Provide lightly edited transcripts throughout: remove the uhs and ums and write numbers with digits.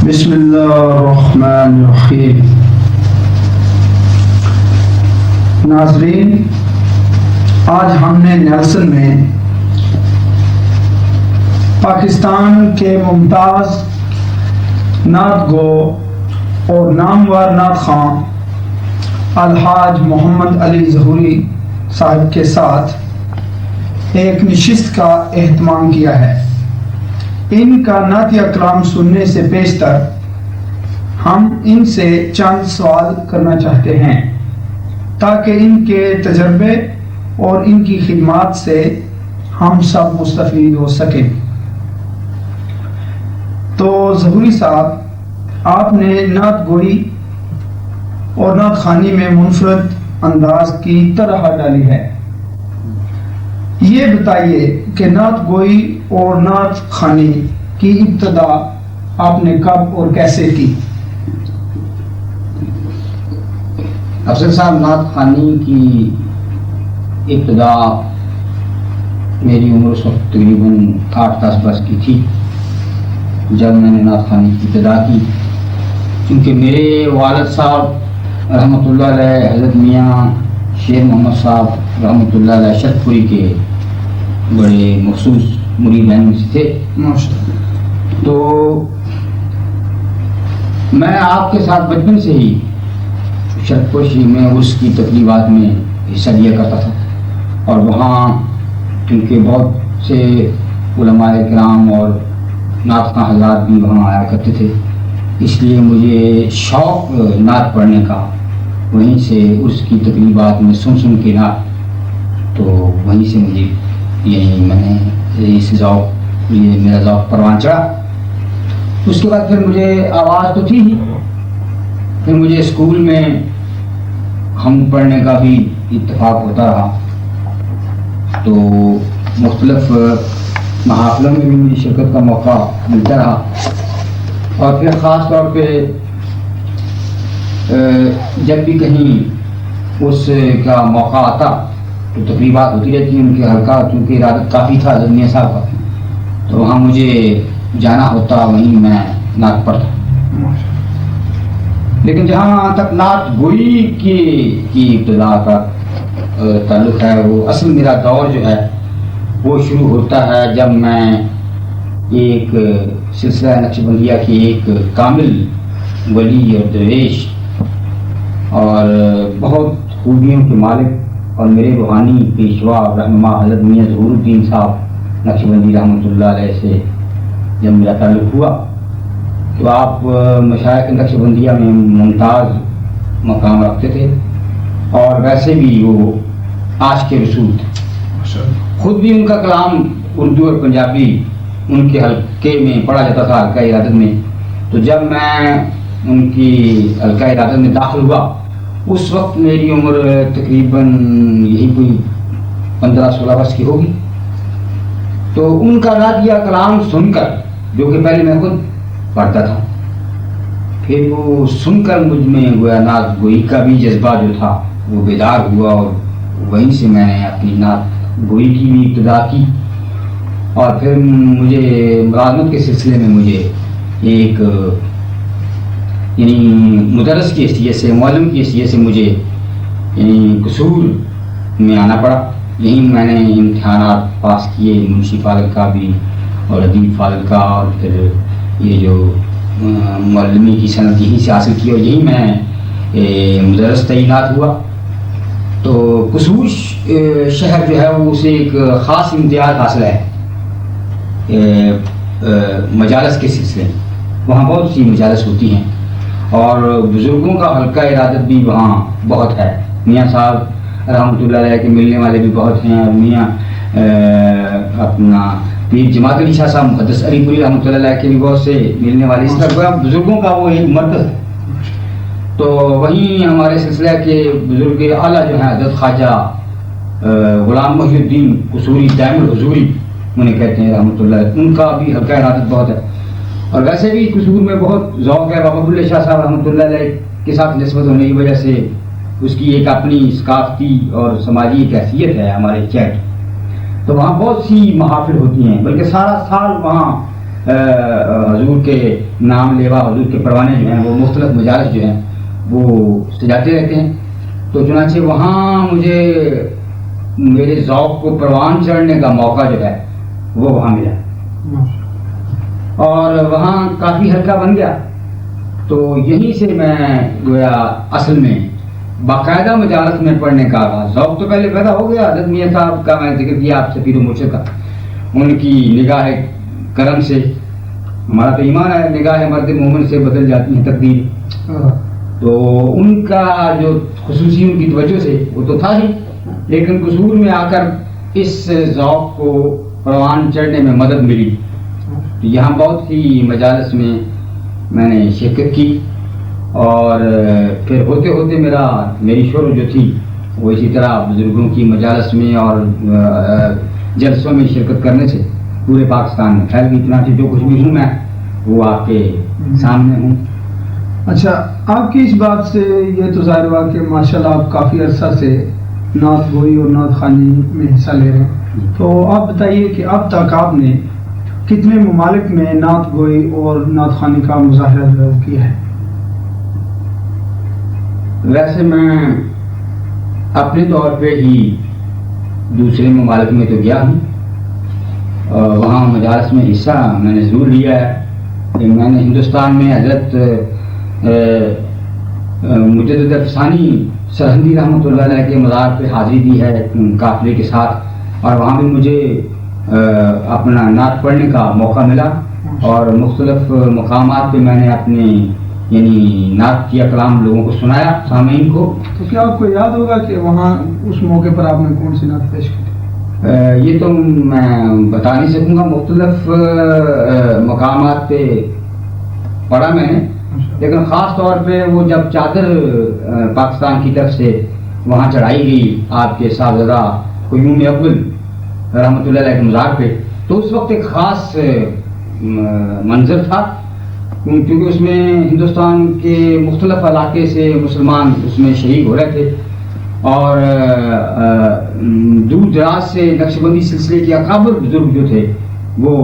بسم اللہ الرحمن الرحیم۔ ناظرین، آج ہم نے نیلسن میں پاکستان کے ممتاز نعت گو اور نامور نعت خواں الحاج محمد علی ظہوری صاحب کے ساتھ ایک نشست کا اہتمام کیا ہے۔ ان کا نعتیہ کلام سننے سے پیشتر ہم ان سے چند سوال کرنا چاہتے ہیں تاکہ ان کے تجربے اور ان کی خدمات سے ہم سب مستفید ہو سکیں۔ تو ظہوری صاحب، آپ نے نعت گوئی اور نعت خوانی میں منفرد انداز کی طرح ڈالی ہے۔ یہ بتائیے کہ نعت گوئی اور نعت خوانی کی ابتدا آپ نے کب اور کیسے کی؟ افضل صاحب، نعت خوانی کی ابتدا میری عمر اس وقت تقریباً 8-10 برس کی تھی جب میں نے نعت خوانی کی ابتدا کی، کیونکہ میرے والد صاحب رحمۃ اللہ علیہ حضرت میاں شیر محمد صاحب رحمۃ اللہ علیہ شرط پوری کے بڑے مخصوص مرید ہیں میں سے تھے۔ تو میں آپ کے ساتھ بچپن سے ہی شرط پوشی میں اس کی تقریبات میں حصہ لیا کرتا تھا، اور وہاں کیونکہ بہت سے علماء کرام اور نعت خواں حضرات بھی وہاں آیا کرتے تھے، اس لیے مجھے شوق نعت پڑھنے کا وہیں سے اس کی تقریبات میں سن کے نعت، تو وہیں سے مجھے یہی میں نے اس ذوق یہ میرا ذوق پروان چڑھا۔ اس کے بعد پھر مجھے آواز تو تھی ہی، پھر مجھے اسکول میں ہم پڑھنے کا بھی اتفاق ہوتا رہا، تو مختلف محافلوں میں بھی مجھے شرکت کا موقع ملتا رہا، اور پھر خاص طور پہ جب بھی کہیں اس کا موقع آتا تو تقریبات ہوتی رہتی، ان کے حلقہ چونکہ ارادت کافی تھا زلمیہ صاحب کا، تو وہاں مجھے جانا ہوتا، وہیں میں نعت پڑھتا۔ لیکن جہاں تک نعت گوئی کی ابتدا کا تعلق ہے، وہ اصل میرا دور جو ہے وہ شروع ہوتا ہے جب میں ایک سلسلہ نقشبندیہ کی ایک کامل ولی اور درویش اور بہت خوبیوں کے مالک اور میرے روحانی پیشوا رہنما حضرت میاں ظہور الدین صاحب نقشبندی رحمۃ اللہ علیہ سے جب میرا تعلق ہوا، تو آپ مشائخ نقشبندیہ میں ممتاز مقام رکھتے تھے، اور ویسے بھی وہ عاشق رسول تھے۔ خود بھی ان کا کلام اردو اور پنجابی ان کے حلقے میں پڑھا جاتا تھا، حلقہ ارادت میں۔ تو جب میں ان کی حلقہ ارادت میں داخل ہوا، اس وقت میری عمر تقریباً یہی کوئی 15-16 برس کی ہوگی۔ تو ان کا نعتیہ کلام سن کر، جو کہ پہلے میں خود پڑھتا تھا، پھر وہ سن کر مجھ میں گویا نعت گوئی کا بھی جذبہ جو تھا وہ بیدار ہوا، اور وہیں سے میں نے اپنی نعت گوئی کی بھی ابتدا کی۔ اور پھر مجھے ملازمت کے سلسلے میں مجھے ایک یعنی مدرس کی حیثیت سے، معلم کی حیثیت سے مجھے یعنی قصور میں آنا پڑا۔ یہیں میں نے امتحانات پاس کیے، منشی فاضل کا بھی اور ادیب فاضل کا، اور پھر یہ جو معلمی کی صنعت یہیں سے حاصل کی، اور یہیں میں مدرس تعینات ہوا۔ تو قصور شہر جو ہے وہ اسے ایک خاص امتیاز حاصل ہے مجالس کے سلسلے میں، وہاں بہت سی مجالس ہوتی ہیں، اور بزرگوں کا حلقہ ارادت بھی وہاں بہت ہے۔ میاں صاحب رحمۃ اللہ علیہ کے ملنے والے بھی بہت ہیں، اور میاں اپنا پیر جماعت علی شاہ صاحب محدث علی پوری رحمۃ اللہ علیہ کے بھی بہت سے ملنے والے، اس طرح بزرگوں کا وہ ایک مرکز ہے۔ تو وہیں ہمارے سلسلہ کے بزرگ اعلیٰ جو ہیں حضرت خواجہ غلام محی الدین قصوری دائم الحضوری انہیں کہتے ہیں رحمۃ اللہ، ان کا بھی حلقہ ارادت بہت ہے۔ اور ویسے بھی قصور میں بہت ذوق ہے، بابا اللہ شاہ صاحب رحمۃ اللہ علیہ کے ساتھ نسبت ہونے کی وجہ سے اس کی ایک اپنی ثقافتی اور سماجی ایک حیثیت ہے ہمارے چیٹ۔ تو وہاں بہت سی محافل ہوتی ہیں، بلکہ سارا سال وہاں حضور کے نام لیوا حضور کے پروانے جو ہیں وہ مختلف مجالس جو ہیں وہ سجاتے رہتے ہیں. تو چنانچہ وہاں مجھے میرے ذوق کو پروان چڑھنے کا موقع جو ہے وہ وہاں ملا اور وہاں کافی ہلکا بن گیا. تو یہیں سے میں گویا اصل میں باقاعدہ مجالس میں پڑھنے کا ذوق تو پہلے پیدا ہو گیا. حضرت میاں صاحب کا میں نے ذکر کیا آپ سفیر و مرشد کا, ان کی نگاہ کرم سے ہمارا تو ایمان ہے نگاہ مرد مومن سے بدل جاتی ہے تقدیر. تو ان کا جو خصوصی ان کی توجہ سے وہ تو تھا ہی, لیکن قصور میں آ کر اس ذوق کو پروان چڑھنے میں مدد ملی. یہاں بہت ہی مجالس میں نے شرکت کی اور پھر ہوتے ہوتے میری شروع جو تھی وہ اسی طرح بزرگوں کی مجالس میں اور جلسوں میں شرکت کرنے سے پورے پاکستان میں پھیل گئی. اتنا جو کچھ بھی ہوں میں وہ آپ کے سامنے ہوں. اچھا, آپ کی اس بات سے یہ تو ظاہر ہوا کہ ماشاءاللہ آپ کافی عرصہ سے نعت گوئی اور نعت خوانی میں حصہ لے رہے ہیں. تو آپ بتائیے کہ اب تک آپ نے کتنے ممالک میں نعت گوئی اور نعت خوانی کا مظاہرہ جو کیا ہے؟ ویسے میں اپنے طور پہ ہی دوسرے ممالک میں تو گیا ہوں, وہاں مجالس میں حصہ میں نے ضرور لیا ہے. میں نے ہندوستان میں حضرت مجدد افسانی سرہندی رحمۃ اللہ علیہ کے مزار پہ حاضری دی ہے قافلے کے ساتھ, اور وہاں بھی مجھے اپنا نعت پڑھنے کا موقع ملا اور مختلف مقامات پہ میں نے اپنے یعنی نعت کیا کلام لوگوں کو سنایا سامعین کو. تو کیا آپ کو یاد ہوگا کہ وہاں اس موقع پر آپ نے کون سی نعت پیش کی؟ یہ تو میں بتا نہیں سکوں گا. مختلف مقامات پہ پڑھا میں نے, لیکن خاص طور پہ وہ جب چادر پاکستان کی طرف سے وہاں چڑھائی گئی آپ کے صاحبزادہ قیوم اول رحمۃ اللہ علیہ کے مزار پہ, تو اس وقت ایک خاص منظر تھا کیونکہ اس میں ہندوستان کے مختلف علاقے سے مسلمان اس میں شہید ہو رہے تھے اور دور دراز سے نقش بندی سلسلے کے اکابر بزرگ جو تھے وہ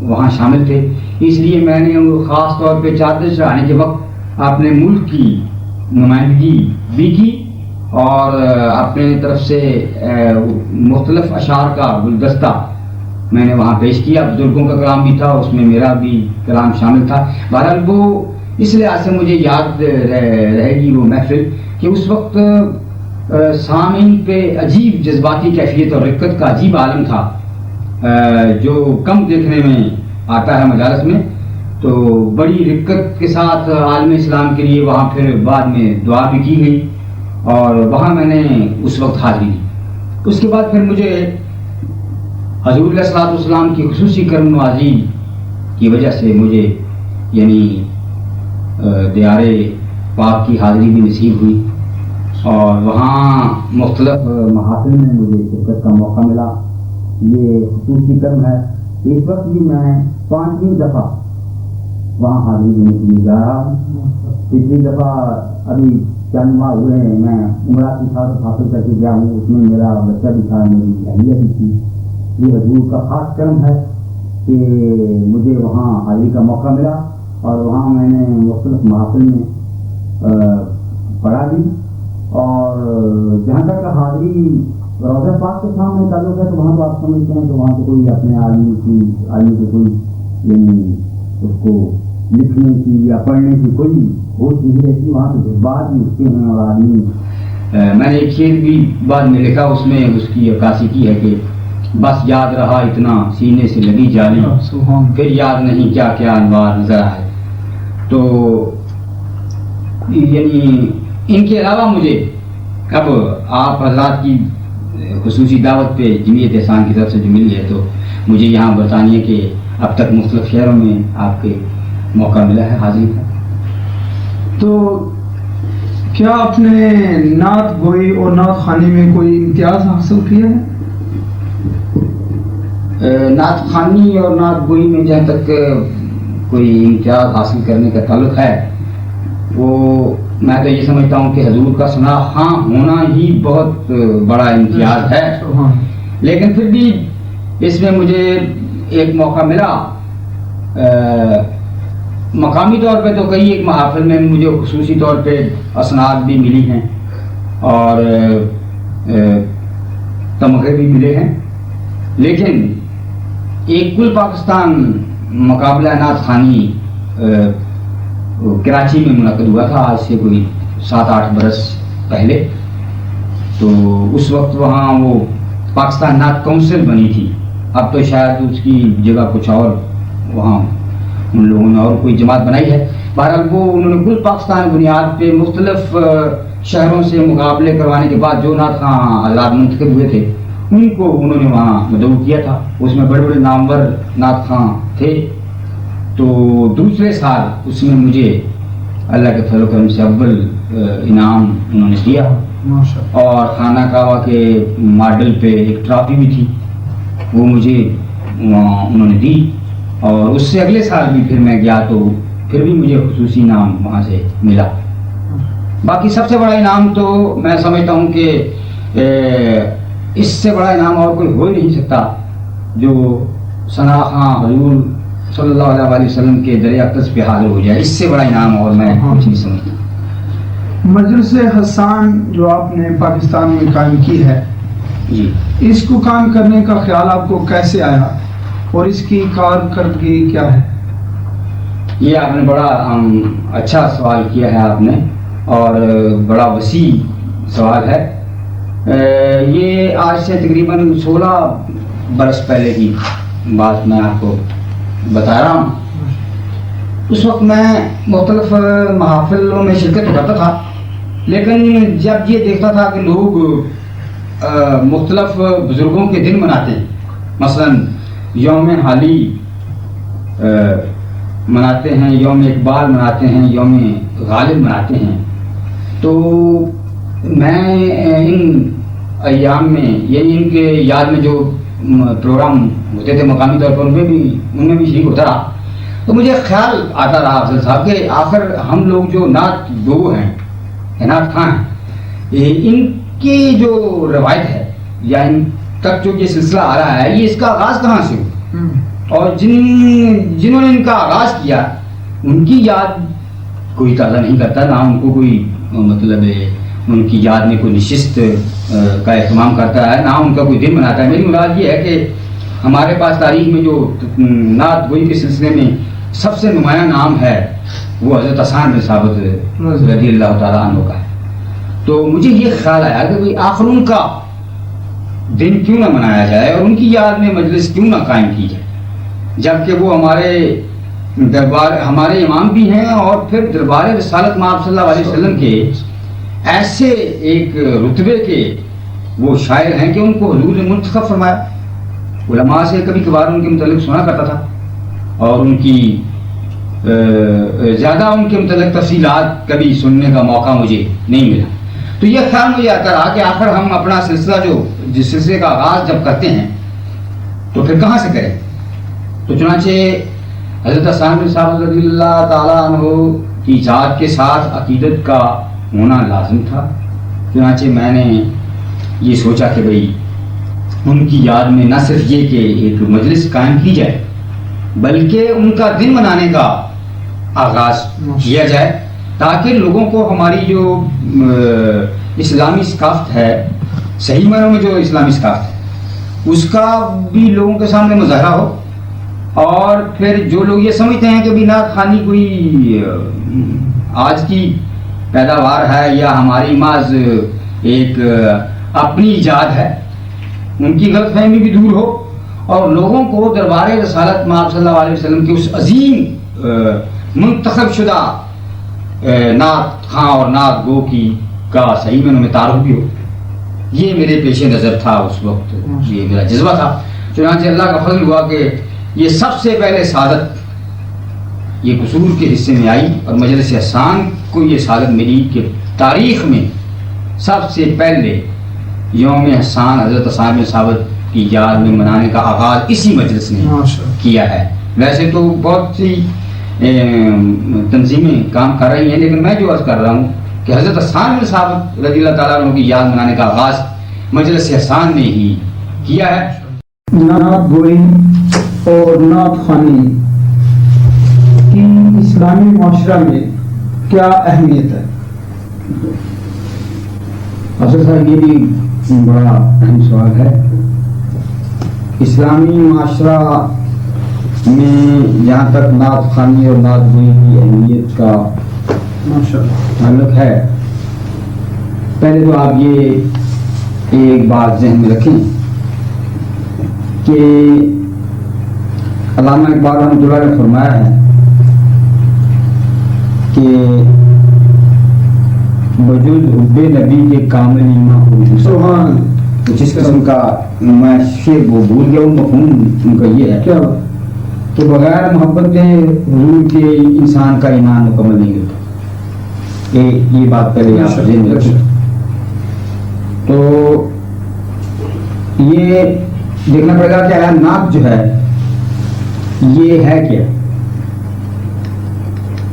وہاں شامل تھے. اس لیے میں نے خاص طور پہ چادر چڑھانے کے وقت اپنے ملک کی نمائندگی بھی کی اور اپنے طرف سے مختلف اشعار کا گلدستہ میں نے وہاں پیش کیا. بزرگوں کا کلام بھی تھا, اس میں میرا بھی کلام شامل تھا. بہرحال وہ اس لحاظ سے مجھے یاد رہے گی وہ محفل کہ اس وقت سامعین پہ عجیب جذباتی کیفیت اور رقت کا عجیب عالم تھا جو کم دیکھنے میں آتا ہے مجالس میں. تو بڑی رقت کے ساتھ عالم اسلام کے لیے وہاں پھر بعد میں دعا بھی کی گئی اور وہاں میں نے اس وقت حاضری دی. اس کے بعد پھر مجھے حضور علیہ الصلوۃ والسلام کی خصوصی کرم نوازی کی وجہ سے مجھے یعنی دیار پاک کی حاضری بھی نصیب ہوئی اور وہاں مختلف محافل میں مجھے شرکت کا موقع ملا. یہ خصوصی کرم ہے. اس وقت بھی میں 5ویں دفعہ وہاں حاضری دینے کے لیے جا رہا ہوں. پچھلی دفعہ ابھی چند ماہ ہوئے ہیں میں عمرہ کی ساتھ حاصل کر کے گیا ہوں, اس میں میرا بچہ بھی تھا, میری اہلیہ بھی تھی. یہ حضور کا خاص کرم ہے کہ مجھے وہاں حاضری کا موقع ملا اور وہاں میں نے مختلف محافل میں پڑھا بھی. اور جہاں تک حاضری روضہ پاک کے سامنے تعلق ہے تو وہاں تو آپ سمجھتے ہیں تو وہاں تو کوئی اپنے آدمی کو کوئی یعنی اس کو لکھنے کی یا پڑھنے کی کوئی ہوش نہیں رہتی. وہاں تو جذبات بھی اٹھتے ہیں اور آدمی میں نے ایک شعر بھی بعد میں لکھا, اس میں اس کی عکاسی کی ہے کہ بس یاد رہا اتنا سینے سے لگی جالی, پھر یاد نہیں کیا کیا انوار نظر آئے. تو یعنی ان کے علاوہ مجھے اب آپ حضرات کی خصوصی دعوت پہ جمعیت احسان کی طرف سے جو ملی ہے تو مجھے یہاں برطانیہ کے اب تک مختلف شہروں میں آپ کے موقع ملا ہے حاضری کا. تو کیا آپ نے نعت گوئی اور نعت خوانی میں کوئی امتیاز حاصل کیا ہے؟ نعت خوانی اور نعت گوئی میں جہاں تک کوئی امتیاز حاصل کرنے کا تعلق ہے وہ میں تو یہ سمجھتا ہوں کہ حضور کا سنا ہاں ہونا ہی بہت بڑا امتیاز ہے. لیکن پھر بھی اس میں مجھے ایک موقع ملا مقامی طور پہ تو کئی ایک محافل میں مجھے خصوصی طور پہ اسناد بھی ملی ہیں اور تمغے بھی ملے ہیں، لیکن ایک کل پاکستان مقابلہ نعت خوانی کراچی میں منعقد ہوا تھا آج سے کوئی 7-8 برس پہلے. تو اس وقت وہاں وہ پاکستان نعت کونسل بنی تھی، اب تو شاید اس کی جگہ کچھ اور وہاں ان لوگوں نے اور کوئی جماعت بنائی ہے. بہرحال وہ انہوں نے کل پاکستان بنیاد پہ مختلف شہروں سے مقابلے کروانے کے بعد جو نعت خواں آزاد منتخب ہوئے تھے ان کو انہوں نے وہاں مدعو کیا تھا. اس میں بڑے بڑے نامور نعت خواں تھے. تو دوسرے سال اس میں مجھے اللہ کے فضل و کرم سے اول انعام انہوں نے دیا اور خانہ کعبہ کے ماڈل پہ ایک ٹرافی بھی تھی، وہ مجھے انہوں نے دی. اور اس سے اگلے سال بھی پھر میں گیا تو پھر بھی مجھے خصوصی انعام وہاں سے ملا. باقی سب سے بڑا انعام تو میں سمجھتا ہوں کہ اس سے بڑا انعام اور کوئی ہو ہی نہیں سکتا جو ثنا خاں حضور صلی اللہ علیہ وسلم کے در اقدس پہ حاضر ہو جائے. اس سے بڑا انعام اور میں کچھ نہیں سمجھتا. مجلس حسان جو آپ نے پاکستان میں قائم کی ہے جی، اس کو قائم کرنے کا خیال آپ کو کیسے آیا اور اس کی کارکردگی کیا ہے؟ یہ آپ نے بڑا اچھا سوال کیا ہے آپ نے اور بڑا وسیع سوال ہے. یہ آج سے تقریباً 16 برس پہلے کی بات میں آپ کو بتا رہا ہوں. اس وقت میں مختلف محافلوں میں شرکت کرتا تھا، لیکن جب یہ دیکھتا تھا کہ لوگ مختلف بزرگوں کے دن مناتے ہیں، مثلا یوم حالی مناتے ہیں، یوم اقبال مناتے ہیں، یوم غالب مناتے ہیں، تو میں ان ایام میں یعنی ان کے یاد میں جو پروگرام ہوتے تھے مقامی طور پر ان میں بھی شریک ہوتا رہا. تو مجھے خیال آتا رہا افضل صاحب کہ آخر ہم لوگ جو نعت گو ہیں، نعت خواں ہیں، ان کی جو روایت ہے یا ان تک جو یہ سلسلہ آ رہا ہے، یہ اس کا آغاز کہاں سے ہوا اور جنہوں نے ان کا آغاز کیا ان کی یاد کوئی تازہ نہیں کرتا، نہ ان کو کوئی مطلب ان کی یاد میں کوئی نشست کا اہتمام کرتا ہے، نہ ان کا کوئی دن مناتا ہے. میری مراد یہ ہے کہ ہمارے پاس تاریخ میں جو نعت گوئی کے سلسلے میں سب سے نمایاں نام ہے وہ حضرت حسان بن ثابت رضی اللہ تعالیٰ عنہ کا ہے. تو مجھے یہ خیال آیا کہ بھئی آخر ان کا دن کیوں نہ منایا جائے اور ان کی یاد میں مجلس کیوں نہ قائم کی جائے، جبکہ وہ ہمارے امام بھی ہیں اور پھر دربار رسالت مآب صلی اللہ علیہ وسلم کے ایسے ایک رتبے کے وہ شاعر ہیں کہ ان کو حضور نے منتخب فرمایا. علماء سے کبھی کبھار ان کے متعلق سنا کرتا تھا اور ان کی زیادہ ان کے متعلق تفصیلات کبھی سننے کا موقع مجھے نہیں ملا. تو یہ خیال مجھے آتا رہا کہ آخر ہم اپنا سلسلہ جس سلسلے کا آغاز جب کرتے ہیں تو پھر کہاں سے کریں. تو چنانچہ حضرت حسان بن ثابت رضی اللہ تعالیٰ عنہ کی ذات کے ساتھ عقیدت کا ہونا لازم تھا. چنانچہ میں نے یہ سوچا کہ بھئی ان کی یاد میں نہ صرف یہ کہ ایک مجلس قائم کی جائے بلکہ ان کا دن منانے کا آغاز کیا جائے تاکہ لوگوں کو ہماری جو اسلامی ثقافت ہے، صحیح معنوں میں جو اسلامی ثقافت ہے، اس کا بھی لوگوں کے سامنے مظاہرہ ہو. اور پھر جو لوگ یہ سمجھتے ہیں کہ بھی نعت خوانی کوئی آج کی پیداوار ہے یا ہماری محض ایک اپنی ایجاد ہے، ان کی غلط فہمی بھی دور ہو اور لوگوں کو دربار رسالت مآب صلی اللہ علیہ وسلم کے اس عظیم منتخب شدہ نعت خواں اور نعت گو کا صحیح معنوں میں تعارف بھی ہو. یہ میرے پیش نظر تھا اس وقت، یہ میرا جذبہ تھا. چنانچہ اللہ کا فضل ہوا کہ یہ سب سے پہلے سعادت یہ قصور کے حصے میں آئی اور مجلس حسان کو یہ سعادت ملی کہ تاریخ میں سب سے پہلے یوم حسان حضرت حسان بن ثابت کی یاد میں منانے کا آغاز اسی مجلس نے کیا ہے. ویسے تو بہت سی تنظیمیں کام کر رہی ہیں، لیکن میں جو عرض کر رہا ہوں کہ حضرت حسان بن ثابت رضی اللہ تعالیٰ عنہ کی یاد منانے کا آغاز مجلس حسان نے ہی کیا ہے. نعت گوئی اور نعت خوانی کی اسلامی معاشرہ میں کیا اہمیت ہے؟ افسر صاحب یہ بھی بڑا اہم سوال ہے. اسلامی معاشرہ میں جہاں تک نعت خوانی اور نعت گوئی کی اہمیت کا تعلق ہے، پہلے تو آپ یہ ایک بات ذہن میں رکھیں کہ علامہ اقبال رحمۃ اللہ نے فرمایا ہے کہ وجود حب نبی کے کامل ایمان سبحان. جس قسم کا میں شعر وہ بھول گیا، مفہوم ان کا یہ ہے کیا کہ بغیر محبت حضور کے انسان کا ایمان مکمل نہیں ہوتا. یہ بات پہلے آپ ذہن میں رکھیں. تو یہ دیکھنا پڑے گا کہ نعت جو ہے یہ ہے کیا.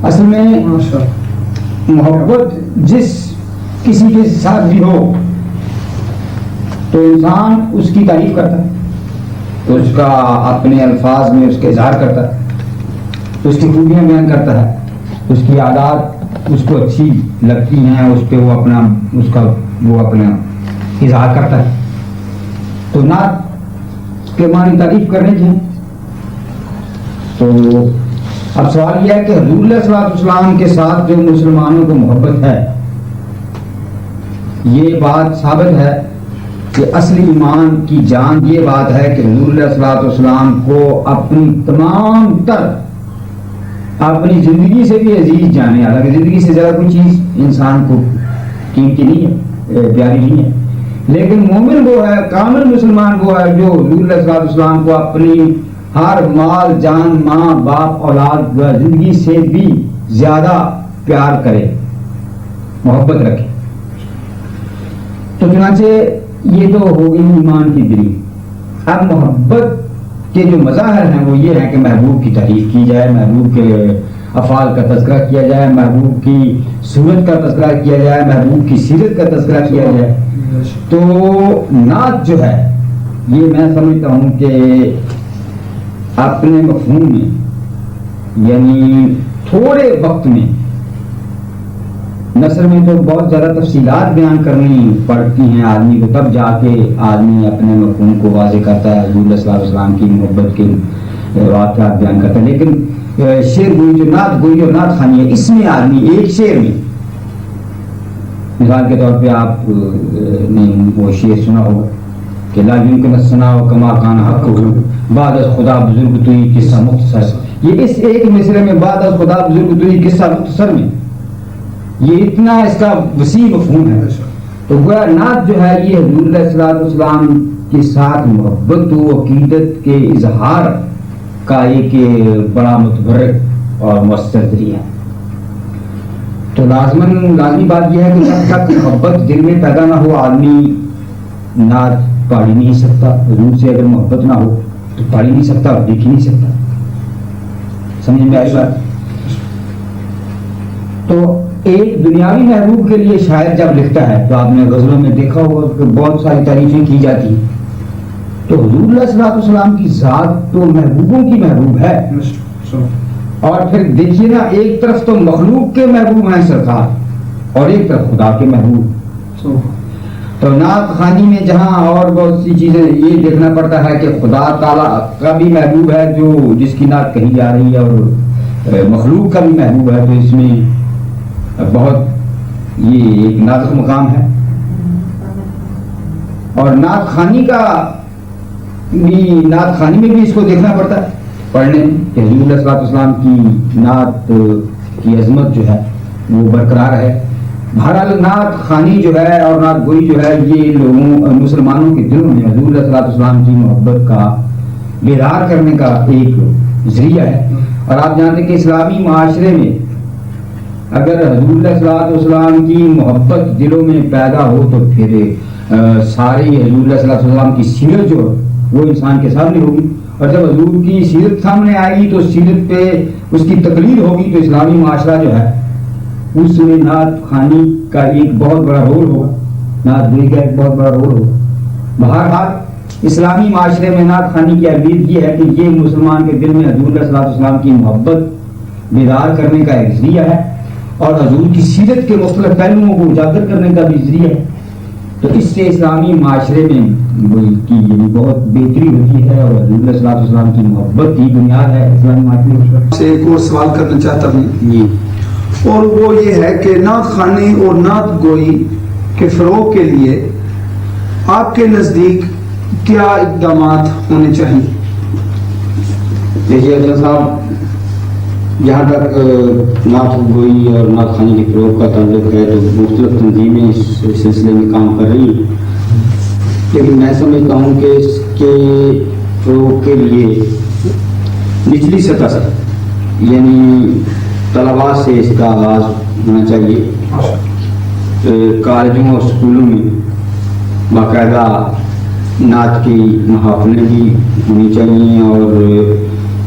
اصل میں محبت جس کسی کے ساتھ بھی ہو تو انسان اس کی تعریف کرتا ہے، تو اس کا اپنے الفاظ میں اس کا اظہار کرتا ہے، اس کی خوبیاں بیان کرتا ہے، اس کی عادات اس کو اچھی لگتی ہیں، اس پہ وہ اپنا اظہار کرتا ہے. تو نعت کے معنی تعریف کرنے کی. تو اب سوال یہ ہے کہ حضور علیہ الصلوۃ والسلام کے ساتھ جو مسلمانوں کو محبت ہے، یہ بات ثابت ہے کہ اصلی ایمان کی جان یہ بات ہے کہ حضور علیہ الصلوۃ والسلام کو اپنی تمام تر اپنی زندگی سے بھی عزیز جانے. حالانکہ زندگی سے زیادہ کوئی چیز انسان کو قیمتی نہیں ہے، پیاری نہیں ہے، لیکن مومن وہ ہے، کامل مسلمان وہ ہے جو حضور علیہ الصلوۃ والسلام کو اپنی ہر مال جان ماں باپ اولاد و زندگی سے بھی زیادہ پیار کرے، محبت رکھے. تو چنانچہ یہ تو ہو گئی ایمان کی دلیل. اب محبت کے جو مظاہر ہیں وہ یہ ہے کہ محبوب کی تعریف کی جائے، محبوب کے افعال کا تذکرہ کیا جائے، محبوب کی صورت کا تذکرہ کیا جائے، محبوب کی سیرت کا تذکرہ کیا جائے. تو نعت جو ہے یہ میں سمجھتا ہوں کہ اپنے مفہوم میں یعنی تھوڑے وقت میں نثر میں تو بہت زیادہ تفصیلات بیان کرنی پڑتی ہیں آدمی کو، تب جا کے آدمی اپنے مفہوم کو واضح کرتا ہے، حضور صلی اللہ علیہ وسلم کی محبت کے واقعات بیان کرتا ہے. لیکن شعر گوئی جو نعت گوئی اور نعت خوانی ہے، اس میں آدمی ایک شعر میں، مثال کے طور پہ آپ نے وہ شعر سنا ہوگا کہ لا یمکن الثناء کما کان حق بعد از خدا بزرگ توئی قصہ مختصر. یہ اس ایک مصرے میں بعد از خدا بزرگ توئی قصہ مختصر میں یہ اتنا اس کا وسیع مفہوم ہے. تو گویا نعت جو ہے یہ حضور علیہ الصلوۃ والسلام کے ساتھ محبت و عقیدت کے اظہار کا ایک بڑا متبرک اور مؤثر ذریعہ ہے. تو لازمی بات یہ ہے کہ جب تک محبت دل میں پیدا نہ ہو آدمی نعت پڑھ ہی نہیں سکتا. حضور سے اگر محبت نہ ہو تو پڑھ ہی نہیں سکتا اور دیکھ ہی نہیں سکتا. سمجھ میں آئی بات؟ تو ایک دنیاوی محبوب کے لیے شاعر جب لکھتا ہے تو آپ نے غزلوں میں دیکھا ہوگا کہ بہت ساری تعریفیں کی جاتی ہیں. تو حضور علیہ الصلوۃ والسلام کی ذات تو محبوبوں کی محبوب ہے. اور پھر دیکھیے نا، ایک طرف تو مخلوق کے محبوب ہیں سرکار اور ایک طرف خدا کے محبوب. تو نعت خوانی میں جہاں اور بہت سی چیزیں یہ دیکھنا پڑتا ہے کہ خدا تعالیٰ کا بھی محبوب ہے جو جس کی نعت کہی جا رہی ہے، اور مخلوق کا بھی محبوب ہے. تو اس میں بہت یہ ایک نازک مقام ہے. اور نعت خوانی میں بھی اس کو دیکھنا پڑتا ہے پڑھنے میں کہ حضور علیہ الصلوۃ والسلام کی نعت کی عظمت جو ہے وہ برقرار ہے. بہرحال نعت خوانی جو ہے اور نعت گوئی جو ہے یہ لوگوں مسلمانوں کے دلوں میں حضور علیہ الصلوۃ والسلام کی محبت کا بیدار کرنے کا ایک ذریعہ ہے. اور آپ جانتے ہیں کہ اسلامی معاشرے میں اگر حضور علیہ الصلوۃ والسلام کی محبت دلوں میں پیدا ہو تو پھر ساری حضور علیہ الصلوۃ والسلام کی سیرت جو وہ انسان کے سامنے ہوگی. اور جب حضور کی سیرت سامنے آئے گی تو سیرت پہ اس کی تقریر ہوگی. تو اسلامی معاشرہ جو ہے اس میں نعت خوانی کا ایک بہت بڑا رول ہوگا، نعت گوئی کا ایک بہت بڑا رول ہوگا. بہرحال اسلامی معاشرے میں نعت خوانی کی اہمیت یہ ہے کہ یہ مسلمان کے دل میں حضور علیہ الصلوۃ والسلام کی محبت بیدار کرنے کا ایک ذریعہ ہے اور حضور کی سیرت کے مختلف پہلوؤں کو اجاگر کرنے کا بھی ذریعہ ہے. تو اس سے اسلامی معاشرے میں کی یعنی بہت بہتری ہوتی ہے اور حضور علیہ السلام کی محبت کی بنیاد ہے اسلامی معاشرے سے ایک اور سوال کرنا چاہتا ہوں جی. اور وہ یہ ہے کہ نعت خوانی اور نعت گوئی کے فروغ کے لیے آپ کے نزدیک کیا اقدامات ہونے چاہیے؟ دیکھیے افضل صاحب، جہاں تک نعت گوئی اور نعت خوانی کے فروغ کا تعلق ہے تو مختلف تنظیمیں اس سلسلے میں کام کر رہی ہیں، لیکن میں سمجھتا ہوں کہ اس کے فروغ کے لیے نچلی سطح سے یعنی طلباء سے اس کا آغاز ہونا چاہیے. کالجوں اور اسکولوں میں باقاعدہ نعت کی محافلیں بھی ہونی چاہیے اور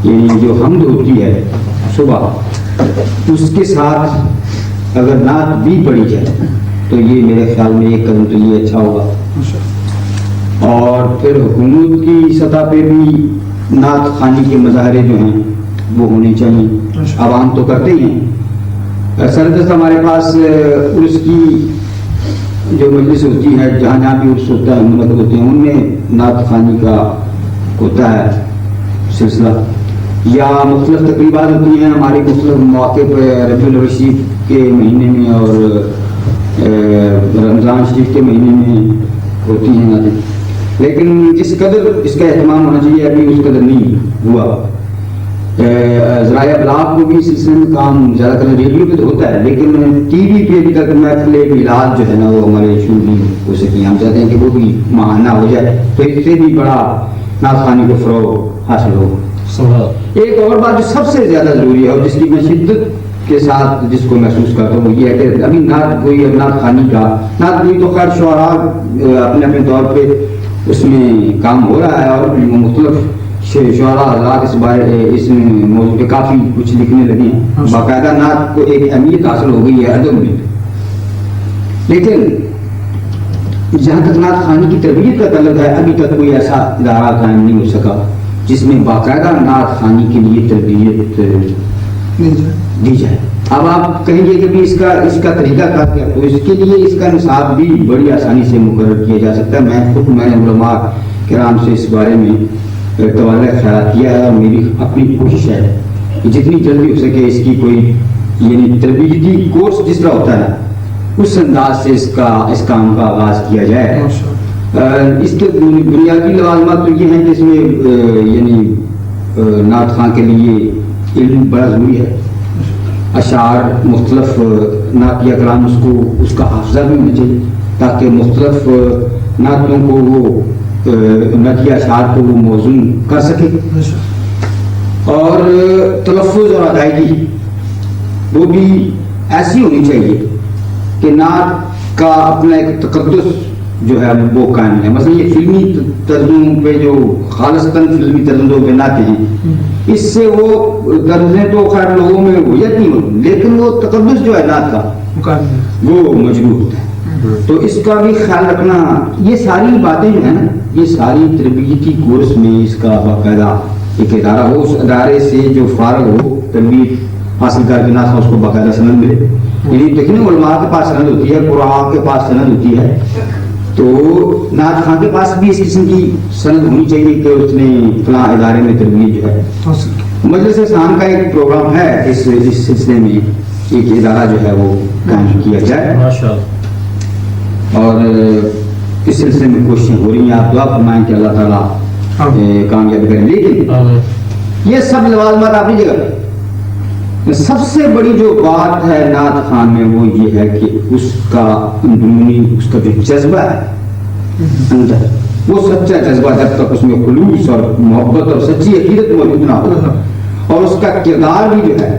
یعنی جو حمد ہوتی ہے صبح اس کے ساتھ اگر نعت بھی پڑھی جائے تو یہ میرے خیال میں ایک قدم تو یہ اچھا ہوگا. اور پھر حکومت کی سطح پہ بھی نعت خوانی کے مظاہرے جو ہیں وہ ہونے چاہیے. عوام تو کرتے ہی ہیں. سردست ہمارے پاس عرس کی جو مجلس ہوتی ہے، جہاں جہاں بھی عرس ہوتا ہے، منعقد ہوتے ہیں، ان میں نعت خوانی کا ہوتا ہے سلسلہ، یا مختلف تقریبات ہوتی ہیں ہمارے مختلف مواقع پہ، ربیع الاول شریف کے مہینے میں اور رمضان شریف کے مہینے میں ہوتی ہیں نعتیں. لیکن جس قدر اس کا اہتمام ہونا چاہیے ابھی اس قدر نہیں ہوا. ذرائع ابلاغ کو بھی اس سلسلے میں کام زیادہ کرنا، ریڈیو پہ تو ہوتا ہے لیکن ٹی وی پہ ابھی تک محفل میلاد جو ہے نا وہ ہمارے شروع نہیں ہو سکی. ہم چاہتے ہیں کہ وہ بھی ماہانہ ہو جائے تو اس سے بھی بڑا نعت خوانی کو فروغ حاصل ہو. ایک اور بات جو سب سے زیادہ ضروری ہے اور جس کی میں شدت کے ساتھ جس کو محسوس کرتا ہوں وہ یہ ہے کہ ابھی نعت گوئی اور نعت خوانی کا، نعت گوئی تو خیر شعراء اپنے اپنے طور پہ اس میں کام ہو رہا ہے اور مختلف شعراء حضرات اس موضوع پہ کافی کچھ لکھنے لگے ہیں. باقاعدہ نعت کو ایک اہمیت حاصل ہو گئی ہے ادب میں. لیکن جہاں تک نعت خوانی کی تربیت کا تعلق ہے ابھی تک کوئی ایسا ادارہ قائم نہیں ہو سکا جس میں باقاعدہ نعت خوانی کے لیے تربیت دی جائے. اب آپ کہیں گے کہ اس کا طریقہ کار کیا، تو اس کے لیے اس کا نصاب بھی بڑی آسانی سے مقرر کیا جا سکتا ہے. میں نے علماء کرام سے اس بارے میں تبادلہ خیالات کیا ہے اور میری اپنی کوشش ہے کہ جتنی جلدی ہو سکے اس کی کوئی یعنی تربیتی کورس جس طرح ہوتا ہے اس انداز سے اس کام کا آغاز کیا جائے. اس کے بنیادی لوازمات تو یہ ہیں کہ اس میں یعنی نعت خواں کے لیے علم بڑا ضروری ہے. اشعار مختلف نعتیہ کلام اس کا حافظہ بھی ہونا چاہیے تاکہ مختلف نعتوں کو وہ نعتیہ اشعار کو وہ موزون کر سکے. اور تلفظ اور ادائیگی وہ بھی ایسی ہونی چاہیے کہ نعت کا اپنا ایک تقدس جو ہے وہ قائم ہے. مثلا یہ فلمی ترجموں پہ جو خالصتاً فلمی ترجموں پہ نعتیں ہیں اس سے وہ درجیں تو خیر لوگوں میں ہویت نہیں ہوتی لیکن وہ تقدس جو ہے نعت کا وہ مجروح ہوتا ہے. تو اس کا بھی خیال رکھنا، یہ ساری باتیں جو ہیں نا یہ ساری تربیتی کورس میں اس کا باقاعدہ ایک ادارہ ہو، اس ادارے سے جو فارغ ہو تربیت حاصل کر کے نعت اس کو باقاعدہ سند ملے. یعنی دیکھیں علماء کے پاس سند ہوتی ہے، قراء کے پاس سند ہوتی ہے، تو نعت خواں کے پاس بھی اس قسم کی سند ہونی چاہیے کہ اس نے فلاں ادارے میں تربیت جو ہے. مجلس اسلام کا ایک پروگرام ہے اس سلسلے میں ایک ادارہ جو ہے وہ قائم کیا جائے اور اس سلسلے میں کوششیں ہو رہی ہیں. آپ دعا فرمائیں کہ اللہ تعالیٰ کامیاب کریں. لیکن یہ سب لوازمات اپنی جگہ پہ، سب سے بڑی جو بات ہے نعت خوان میں وہ یہ ہے کہ اس کا اندرونی اس کا جو جذبہ ہے اندر وہ سچا جذبہ جب تک اس میں خلوص اور محبت اور سچی عقیدت موجود نہ ہو اور اس کا کردار بھی جو ہے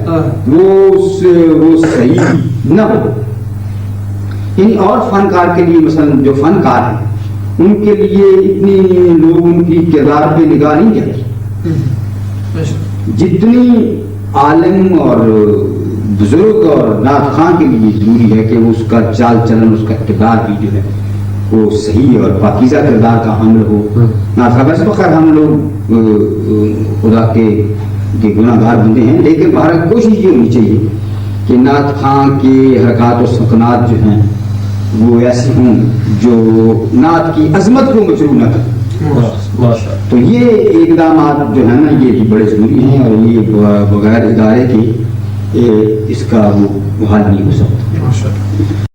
وہ صحیح نہ ہو. یعنی اور فنکار کے لیے مثلا جو فنکار ہیں ان کے لیے اتنی لوگ ان کی کردار پہ نگاہ نہیں کرتے جتنی عالم اور بزرگ اور نعت خواں کے لیے ضروری ہے کہ اس کا چال چلن اس کا کردار بھی جو ہے وہ صحیح اور پاکیزہ کردار کا حامل ہو. نعت خواں ویسے تو خیر ہم لوگ خدا کے کہ گناہ گار بندے ہیں، لیکن بہرحال کوشش یہ ہونی چاہیے کہ نعت خواں کے حرکات و سکنات جو ہیں وہ ایسی ہوں جو نعت کی عظمت کو مجروح نہ کریں. تو یہ اقدامات جو ہیں نا یہ بھی بڑے ضروری ہیں، اور یہ بغیر ادارے کے اس کا وہ حل نہیں ہو سکتا.